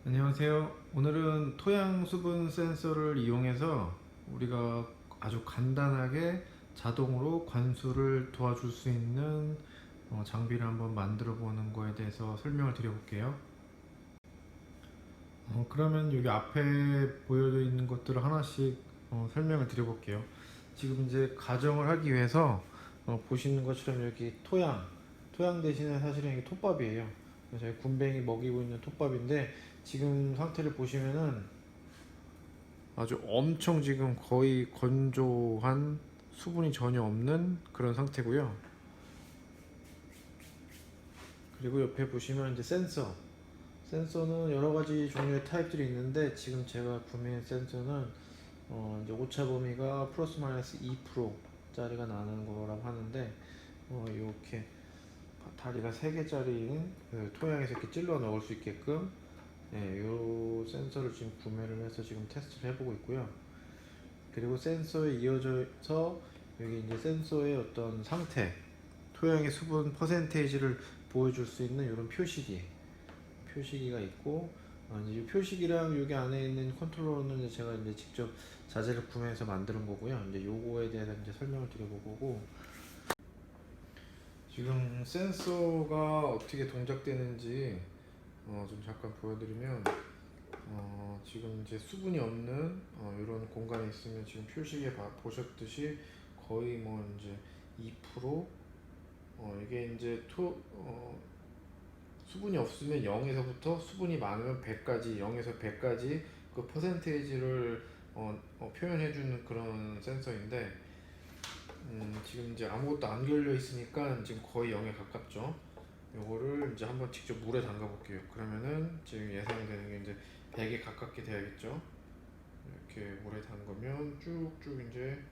안녕하세요. 오늘은 토양 수분 센서를 이용해서 우리가 아주 간단하게 자동으로 관수를 도와줄 수 있는 장비를 한번 만들어 보는 거에 대해서 설명을 드려볼게요. 그러면 여기 앞에 보여져 있는 것들을 하나씩 설명을 드려볼게요. 지금 이제 가정을 하기 위해서 보시는 것처럼 여기 토양 대신에 사실은 이게 톱밥이에요. 저희 군뱅이 먹이고 있는 톱밥인데 지금 상태를 보시면은 아주 엄청 지금 거의 건조한 수분이 전혀 없는 그런 상태고요. 그리고 옆에 보시면 이제 센서는 여러 가지 종류의 타입들이 있는데 지금 제가 구매한 센서는 이제 오차 범위가 플러스 마이너스 2%짜리가 나는 거라고 하는데 이렇게 다리가 3개짜리인 그 토양에서 이렇게 찔러 넣을 수 있게끔 이 센서를 지금 구매를 해서 지금 테스트를 해보고 있고요. 그리고 센서에 이어져서 여기 이제 센서의 어떤 상태, 토양의 수분 퍼센테이지를 보여줄 수 있는 이런 표시기가 있고, 이제 이 표시기랑 여기 안에 있는 컨트롤러는 이제 제가 이제 직접 자재를 구매해서 만드는 거고요. 이제 요거에 대해서 이제 설명을 드려볼 거고, 지금 센서가 어떻게 동작되는지 좀 잠깐 보여드리면, 지금 이제 수분이 없는 이런 공간에 있으면 지금 표시기에 보셨듯이 거의 뭐 이제 2% 이게 이제 수분이 없으면 0에서부터 수분이 많으면 100까지 0에서 100까지 그 퍼센테이지를 표현해주는 그런 센서인데 지금 이제 아무것도 안 걸려 있으니까 지금 거의 0에 가깝죠. 요거를 이제 한번 직접 물에 담가 볼게요. 그러면은 지금 예상되는 게 이제 100에 가깝게 돼야겠죠. 이렇게 물에 담그면 쭉쭉 이제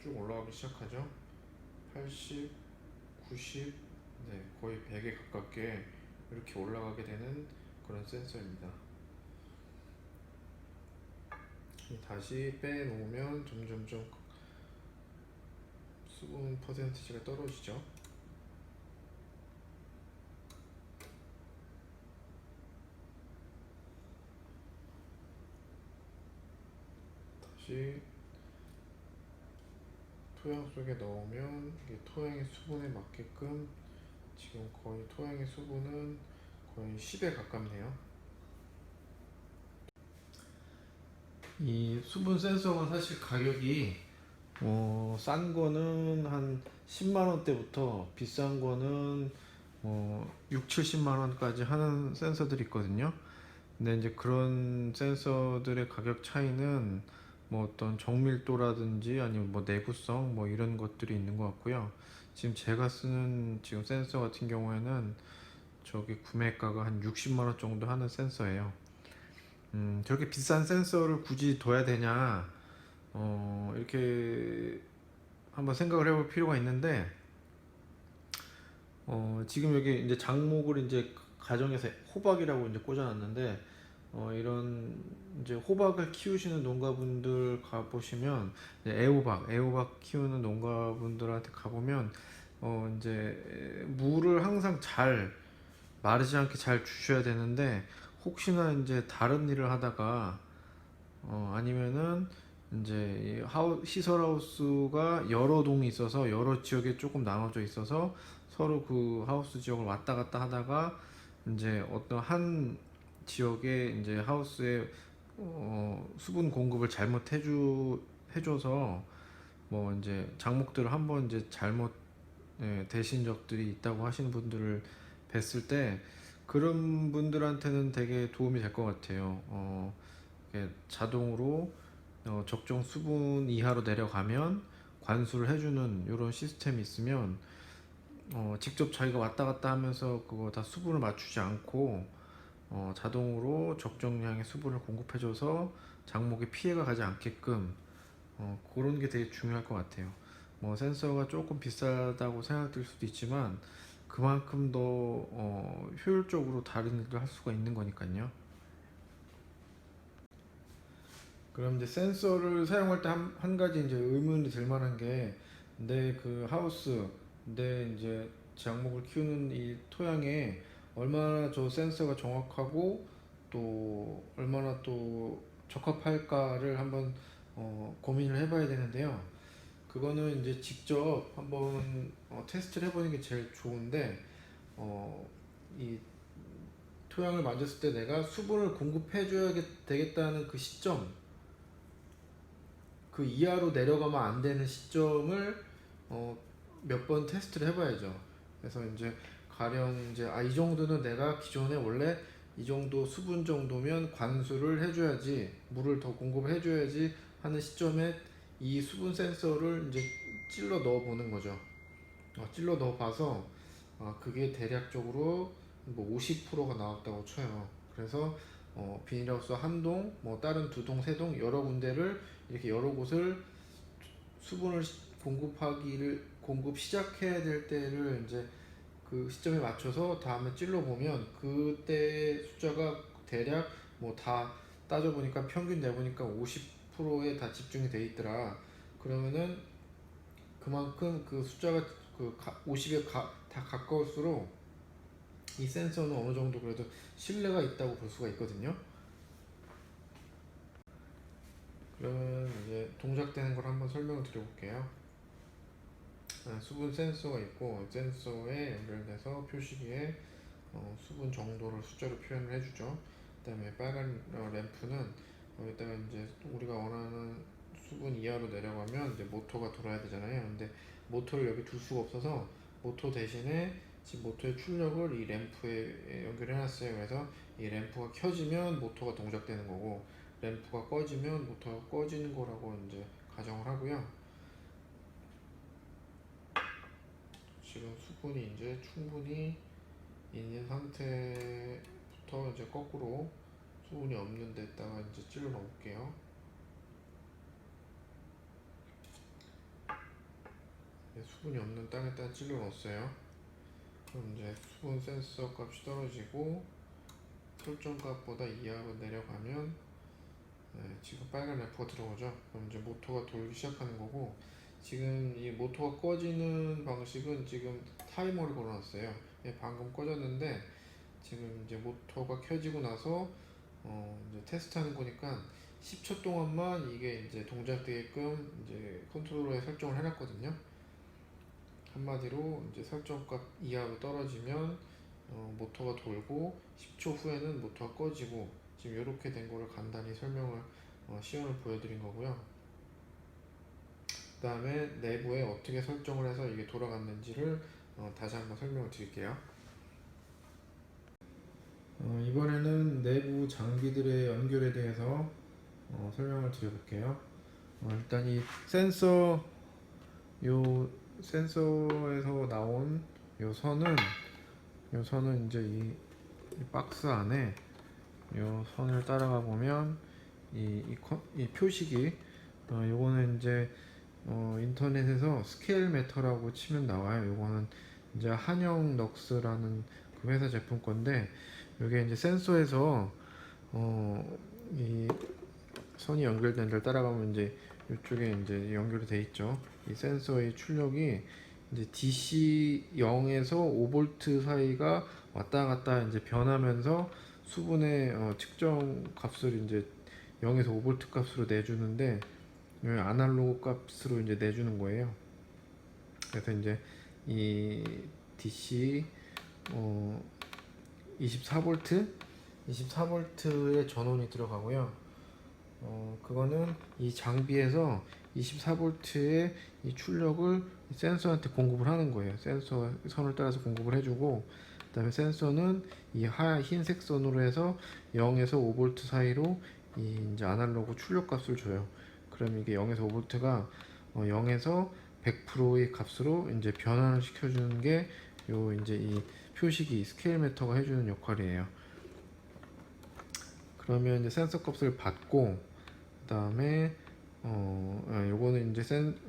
쭉 올라가기 시작하죠. 80, 90, 네, 거의 100에 가깝게 이렇게 올라가게 되는 그런 센서입니다. 다시 빼놓으면 점점점 수분 퍼센티지가 떨어지죠. 다시 토양 속에 넣으면 이게 토양의 수분에 맞게끔 지금 거의 토양의 수분은 거의 10에 가깝네요. 이 수분 센서가 사실 가격이 싼 거는 한 10만 원대부터 비싼 거는 6, 70만 원까지 하는 센서들이 있거든요. 근데 이제 그런 센서들의 가격 차이는 뭐 어떤 정밀도라든지 아니면 뭐 내구성 뭐 이런 것들이 있는 것 같고요. 지금 제가 쓰는 지금 센서 같은 경우에는 저기 구매가가 한 60만 원 정도 하는 센서예요. 저렇게 비싼 센서를 굳이 둬야 되냐? 이렇게 한번 생각을 해볼 필요가 있는데, 지금 여기 이제 장목을 이제 가정에서 호박이라고 이제 꽂아놨는데, 이런 이제 호박을 키우시는 농가분들 가보시면, 애호박 키우는 농가분들한테 가보면, 이제 물을 항상 마르지 않게 잘 주셔야 되는데, 혹시나 이제 다른 일을 하다가, 아니면은 이제 시설 하우스가 여러 동이 있어서 여러 지역에 조금 나눠져 있어서 서로 그 하우스 지역을 왔다 갔다 하다가 이제 어떤 한 지역에 이제 하우스에 수분 공급을 잘못 해줘서 뭐 이제 장목들을 한번 이제 잘못 되신 적들이 있다고 하시는 분들을 뵀을 때 그런 분들한테는 되게 도움이 될 것 같아요. 이렇게 자동으로 적정 수분 이하로 내려가면 관수를 해주는 이런 시스템이 있으면 직접 자기가 왔다 갔다 하면서 그거 다 수분을 맞추지 않고 자동으로 적정량의 수분을 공급해줘서 장목에 피해가 가지 않게끔 그런 게 되게 중요할 것 같아요. 뭐 센서가 조금 비싸다고 생각될 수도 있지만 그만큼 더 효율적으로 다른 일을 할 수가 있는 거니까요. 그럼 이제 센서를 사용할 때 한 가지 이제 의문이 들 만한 게 내 그 하우스, 내 이제 작목을 키우는 이 토양에 얼마나 저 센서가 정확하고 또 얼마나 또 적합할까를 한번 고민을 해봐야 되는데요. 그거는 이제 직접 한번 테스트를 해보는 게 제일 좋은데, 이 토양을 만졌을 때 내가 수분을 공급해줘야 되겠다는 그 시점, 그 이하로 내려가면 안 되는 시점을 몇 번 테스트를 해봐야죠. 그래서 이제 가령 이제 이 정도는 내가 기존에 원래 이 정도 수분 정도면 관수를 해줘야지, 물을 더 공급해줘야지 하는 시점에 이 수분 센서를 이제 찔러 넣어 보는 거죠. 찔러 넣어 봐서 그게 대략적으로 뭐 50%가 나왔다고 쳐요. 그래서 비닐하우스 한 동, 뭐 다른 두 동, 세 동 여러 군데를 이렇게 여러 곳을 수분을 공급 시작해야 될 때를 이제 그 시점에 맞춰서 다음에 찔러 보면 그때 숫자가 대략 뭐 다 따져 보니까 평균 내보니까 50%에 다 집중이 돼 있더라. 그러면은 그만큼 그 숫자가 50에 다 가까울수록 이 센서는 어느 정도 그래도 신뢰가 있다고 볼 수가 있거든요. 그러면 이제 동작되는 걸 한번 설명을 드려볼게요. 수분 센서가 있고, 센서에 연결돼서 표시기에 수분 정도를 숫자로 표현을 해주죠. 그 다음에 빨간 램프는 여기다가 이제 우리가 원하는 수분 이하로 내려가면 이제 모터가 돌아야 되잖아요. 근데 모터를 여기 둘 수가 없어서 모터 대신에 지금 모터의 출력을 이 램프에 연결해 놨어요. 그래서 이 램프가 켜지면 모터가 동작되는 거고, 램프가 꺼지면 모터가 꺼지는 거라고 이제 가정을 하고요. 지금 수분이 이제 충분히 있는 상태부터 이제 거꾸로 수분이 없는 데다가 이제 찔러 넣을게요. 수분이 없는 땅에다 찔러 넣었어요. 그럼 이제 수분 센서 값이 떨어지고 설정 값보다 이하로 내려가면 지금 빨간 램프가 들어오죠. 그럼 이제 모터가 돌기 시작하는 거고, 지금 이 모터가 꺼지는 방식은 지금 타이머를 걸어놨어요. 방금 꺼졌는데 지금 이제 모터가 켜지고 나서 이제 테스트하는 거니까 10초 동안만 이게 이제 동작되게끔 이제 컨트롤러에 설정을 해놨거든요. 한마디로 이제 설정값 이하로 떨어지면 모터가 돌고 10초 후에는 모터가 꺼지고, 지금 이렇게 된 거를 간단히 설명을 시연을 보여드린 거고요. 그 다음에 내부에 어떻게 설정을 해서 이게 돌아갔는지를 다시 한번 설명을 드릴게요. 이번에는 내부 장비들의 연결에 대해서 설명을 드려볼게요. 일단 이 센서에서 나온 요 선은 이제 이 박스 안에 요 선을 따라가 보면 이 표식이 요거는 이제 인터넷에서 스케일 매터라고 치면 나와요. 요거는 이제 한영 넉스라는 그 회사 제품 건데, 요게 이제 센서에서 이 선이 연결된 데를 따라가면 이제 이쪽에 이제 연결이 돼 있죠. 이 센서의 출력이 이제 DC 0에서 5V 사이가 왔다 갔다 이제 변하면서 수분의 측정 값을 이제 0에서 5V 값으로 내주는데, 아날로그 값으로 이제 내주는 거예요. 그래서 이제 이 DC 24V 24V의 전원이 들어가고요. 그거는 이 장비에서 24V의 이 출력을 센서한테 공급을 하는 거예요. 센서 선을 따라서 공급을 해주고, 그 다음에 센서는 이 흰색 선으로 해서 0에서 5V 사이로 이 이제 아날로그 출력 값을 줘요. 그럼 이게 0에서 5V가 0에서 100%의 값으로 이제 변환을 시켜주는 게 요 이제 이 표식이 스케일 매터가 해주는 역할이에요. 그러면 이제 센서 값을 받고, 그 다음에 요거는 이제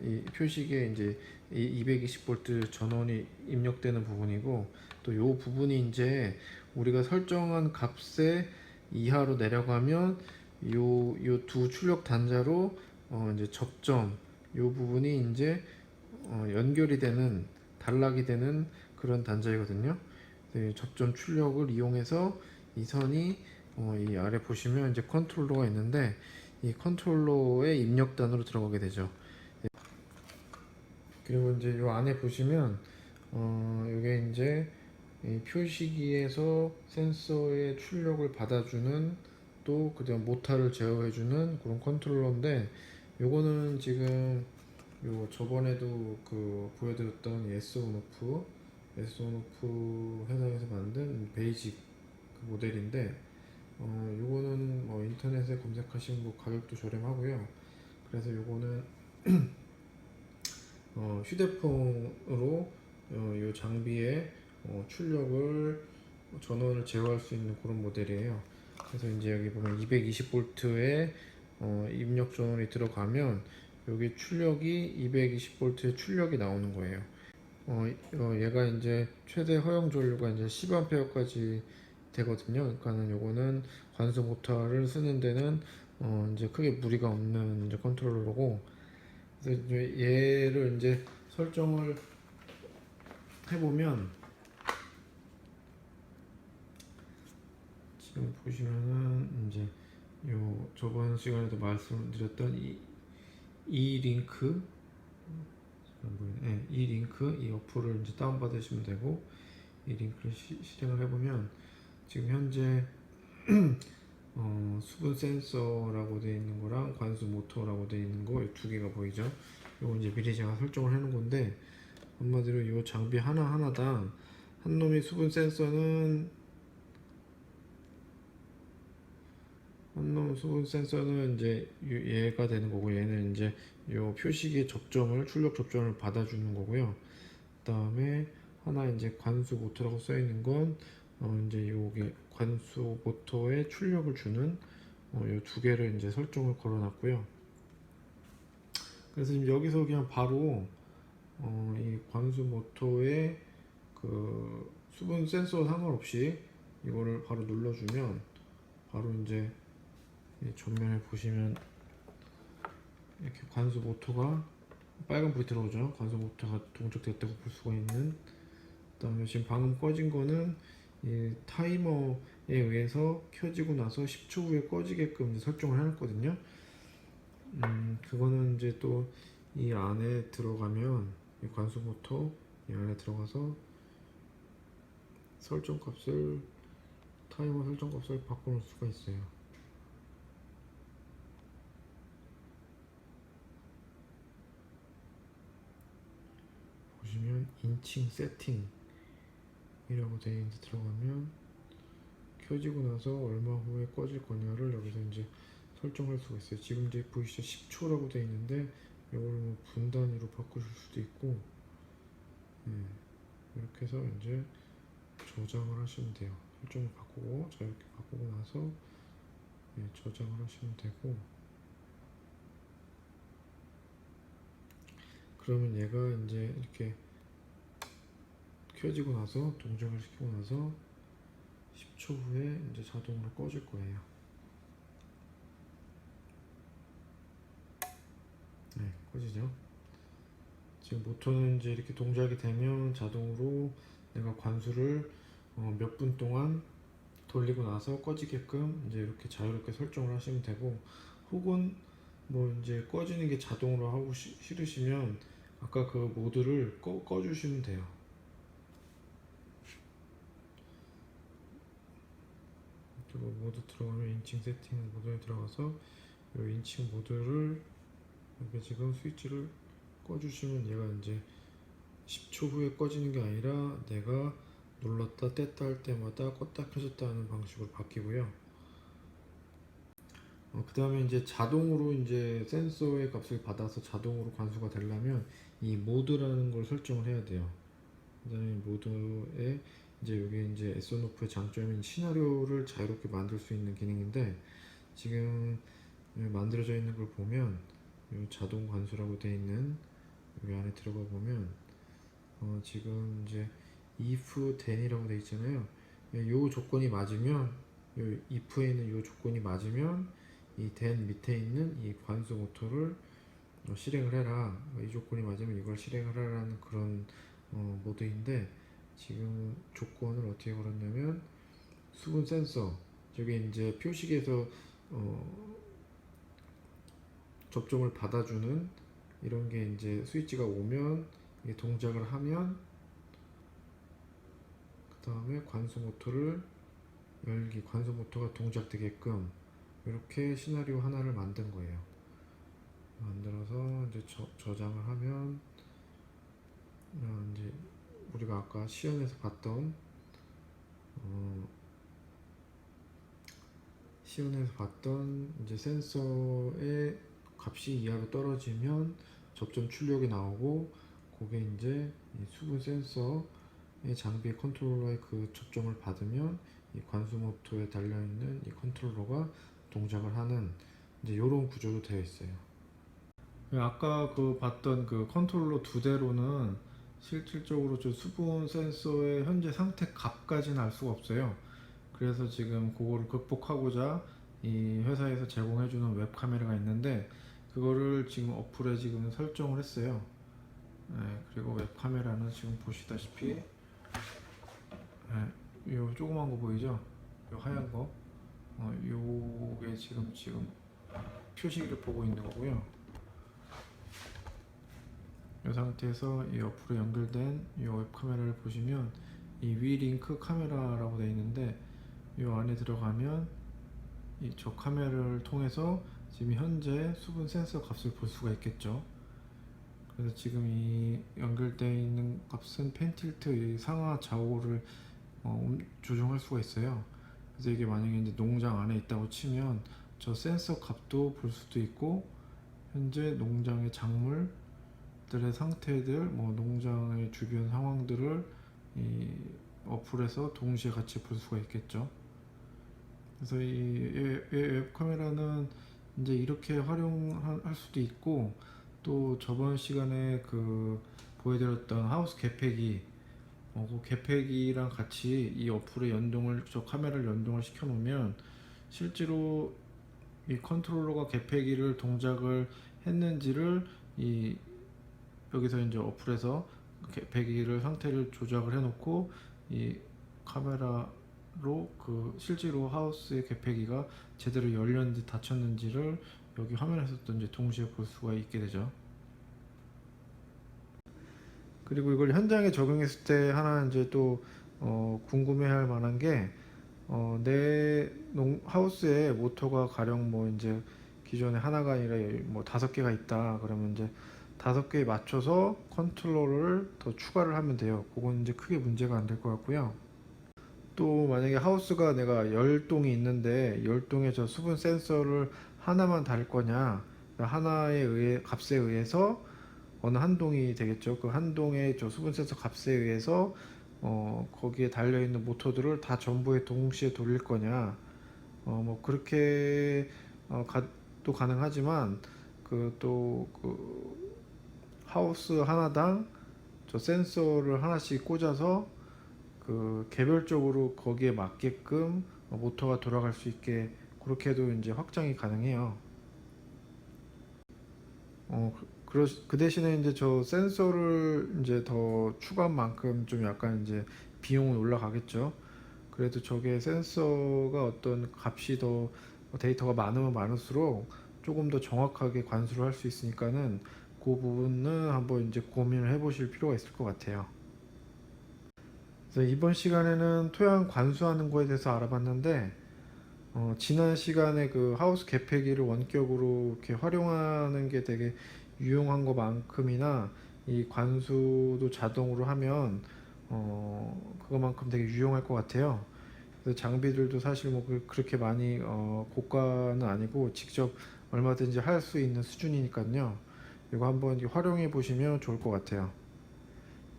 이 표식에 이제 이 220V 전원이 입력되는 부분이고, 또 요 부분이 이제 우리가 설정한 값의 이하로 내려가면 요 두 출력 단자로 이제 접점, 요 부분이 이제 연결이 되는, 단락이 되는 그런 단자이거든요. 접점 출력을 이용해서 이 선이 이 아래 보시면 이제 컨트롤러가 있는데 이 컨트롤러의 입력단으로 들어가게 되죠. 그리고 이제 요 안에 보시면 요게 이제 이 표시기에서 센서의 출력을 받아주는 또 그다음 모타를 제어해주는 그런 컨트롤러인데 요거는 지금 요 저번에도 그 보여드렸던 S 온오프 회사에서 만든 베이직 그 모델인데 요거는 뭐 인터넷에 검색하시면 뭐 가격도 저렴하고요. 그래서 요거는 휴대폰으로 이 장비의 출력을 전원을 제어할 수 있는 그런 모델이에요. 그래서 이제 여기 보면 220V의 입력 전원이 들어가면 여기 출력이 220V의 출력이 나오는 거예요. 얘가 이제 최대 허용 전류가 이제 10A까지 되거든요. 그러니까는 요거는 관수 모터를 쓰는 데는 이제 크게 무리가 없는 이제 컨트롤러고, 그래서 이제 얘를 이제 설정을 해보면 지금 보시면은 이제 요 저번 시간에도 말씀드렸던 이 링크 이 링크 이 어플을 이제 다운 받으시면 되고, 이 링크를 실행을 해보면 지금 현재 수분 센서라고 되어 있는 거랑 관수 모터라고 되어 있는 거 두 개가 보이죠. 요거 이제 미리 제가 설정을 해 놓은 건데, 한마디로 이 장비 하나하나당 한 놈이 수분 센서는 이제 얘가 되는 거고, 얘는 이제 요 표식의 출력 접점을 받아주는 거고요. 그 다음에 하나 이제 관수 모터라고 써 있는 건 이제 요게 관수 모터에 출력을 주는 요 두 개를 이제 설정을 걸어놨고요. 그래서 지금 여기서 그냥 바로 이 관수 모터의 그 수분 센서 상관없이 이거를 바로 눌러주면 바로 이제 전면에 보시면 이렇게 관수 모터가 빨간불이 들어오죠. 관수 모터가 동작됐다고 볼 수가 있는. 그다음에 지금 방금 꺼진 거는 이 타이머에 의해서 켜지고 나서 10초 후에 꺼지게끔 이제 설정을 해놨거든요. 그거는 이제 또 이 안에 들어가면 이 관수 모터 이 안에 들어가서 타이머 설정 값을 바꿔놓을 수가 있어요. 보시면 인칭 세팅이라고 되어 있는데 들어가면 켜지고 나서 얼마 후에 꺼질 거냐를 여기서 이제 설정할 수가 있어요. 지금 이제 보이시죠? 10초라고 되어 있는데 이걸 뭐 분 단위로 바꾸실 수도 있고, 이렇게 해서 이제 저장을 하시면 돼요. 설정을 바꾸고, 자 이렇게 바꾸고 나서 저장을 하시면 되고, 그러면 얘가 이제 이렇게 켜지고 나서 동작을 시키고 나서 10초 후에 이제 자동으로 꺼질 거예요. 네, 꺼지죠. 지금 모터는 이제 이렇게 동작이 되면 자동으로 내가 관수를 몇 분 동안 돌리고 나서 꺼지게끔 이제 이렇게 자유롭게 설정을 하시면 되고, 혹은 뭐 이제 꺼지는 게 자동으로 하고 싫으시면 아까 그 모드를 꺼주시면 돼요. 그리고 모드 들어가면 인칭 세팅 모드에 들어가서 이 인칭 모드를 이렇게 지금 스위치를 꺼주시면 얘가 이제 10초 후에 꺼지는 게 아니라 내가 눌렀다 뗐다 할 때마다 껐다 켜졌다 하는 방식으로 바뀌고요. 그 다음에 이제 자동으로 이제 센서의 값을 받아서 자동으로 관수가 되려면 이 모드라는 걸 설정을 해야 돼요. 그 다음에 모드에 이제 여기 이제 Son오프의 장점인 시나리오를 자유롭게 만들 수 있는 기능인데, 지금 만들어져 있는 걸 보면 이 자동 관수라고 되어 있는 여기 안에 들어가 보면 지금 이제 if then이라고 되어 있잖아요. 이 조건이 맞으면, 요 if에 있는 이 조건이 맞으면 이 then 밑에 있는 이 관수 모터를 실행을 해라. 이 조건이 맞으면 이걸 실행을 하라는 그런 모드인데, 지금 조건을 어떻게 걸었냐면 수분 센서 저게 이제 표식에서 접점을 받아주는 이런 게 이제 스위치가 오면 이게 동작을 하면 그 다음에 관수 모터를 열기, 관수 모터가 동작되게끔 이렇게 시나리오 하나를 만든 거예요. 만들어서 이제 저장을 하면 이제 우리가 아까 시연에서 봤던 이제 센서의 값이 이하로 떨어지면 접점 출력이 나오고, 그게 이제 이 수분 센서의 장비의 컨트롤러의 그 접점을 받으면 이 관수 모터에 달려 있는 이 컨트롤러가 동작을 하는 이제 이런 구조로 되어 있어요. 아까 그 봤던 그 컨트롤러 두 대로는 실질적으로 저 수분 센서의 현재 상태 값까지는 알 수가 없어요. 그래서 지금 그거를 극복하고자 이 회사에서 제공해주는 웹 카메라가 있는데, 그거를 지금 어플에 지금 설정을 했어요. 네, 그리고 웹 카메라는 지금 보시다시피 요 조그만 거 보이죠? 요 하얀 거, 요게 지금 표시를 보고 있는 거고요. 이 상태에서 이 어플에 연결된 이 웹 카메라를 보시면 이 위링크 카메라라고 되어 있는데, 이 안에 들어가면 저 카메라를 통해서 지금 현재 수분 센서 값을 볼 수가 있겠죠. 그래서 지금 이 연결되어 있는 값은 펜틸트 상하 좌우를 조정할 수가 있어요. 그래서 이게 만약에 이제 농장 안에 있다고 치면 저 센서 값도 볼 수도 있고, 현재 농장의 작물들의 상태들, 농장의 주변 상황들을 이 어플에서 동시에 같이 볼 수가 있겠죠. 그래서 이 웹 카메라는 이제 이렇게 활용할 수도 있고, 또 저번 시간에 그 보여드렸던 하우스 개폐기, 그 개폐기랑 같이 이 어플에 저 카메라를 연동을 시켜 놓으면 실제로 이 컨트롤러가 개폐기를 동작을 했는지를 여기서 이제 어플에서 개폐기를 상태를 조작을 해 놓고 이 카메라로 그 실제로 하우스의 개폐기가 제대로 열렸는지 닫혔는지를 여기 화면에서도 이제 동시에 볼 수가 있게 되죠. 그리고 이걸 현장에 적용했을 때 하나 이제 또 궁금해할 만한 게, 내 하우스에 모터가 가령 이제 기존에 하나가 아니라 5개가 있다 그러면 이제 5개에 맞춰서 컨트롤러를 더 추가를 하면 돼요. 그건 이제 크게 문제가 안 될 것 같고요. 또 만약에 하우스가 내가 10동이 있는데 10동의 저 수분 센서를 하나만 달 거냐, 하나의 값에 의해서 어느 한 동이 되겠죠. 그 한 동의 저 수분 센서 값에 의해서 거기에 달려 있는 모터들을 다 전부에 동시에 돌릴 거냐, 그렇게 또 가능하지만 그 하우스 하나당 저 센서를 하나씩 꽂아서 그 개별적으로 거기에 맞게끔 모터가 돌아갈 수 있게 그렇게 해도 이제 확장이 가능해요. 그 대신에 이제 저 센서를 이제 더 추가한 만큼 좀 약간 이제 비용은 올라가겠죠. 그래도 저게 센서가 어떤 값이 더 데이터가 많으면 많을수록 조금 더 정확하게 관수를 할 수 있으니까는 그 부분은 한번 이제 고민을 해보실 필요가 있을 것 같아요. 그래서 이번 시간에는 토양 관수하는 거에 대해서 알아봤는데, 지난 시간에 그 하우스 개폐기를 원격으로 이렇게 활용하는 게 되게 유용한 것만큼이나 이 관수도 자동으로 하면 그것만큼 되게 유용할 것 같아요. 그래서 장비들도 사실 그렇게 많이 고가는 아니고 직접 얼마든지 할 수 있는 수준이니까요. 이거 한번 활용해 보시면 좋을 것 같아요.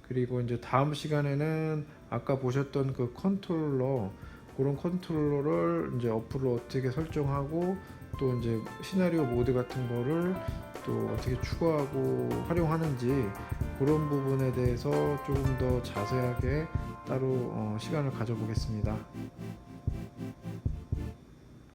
그리고 이제 다음 시간에는 아까 보셨던 그 컨트롤러, 그런 컨트롤러를 이제 어플을 어떻게 설정하고 또 이제 시나리오 모드 같은 거를 또 어떻게 추가하고 활용하는지 그런 부분에 대해서 조금 더 자세하게 따로 시간을 가져보겠습니다.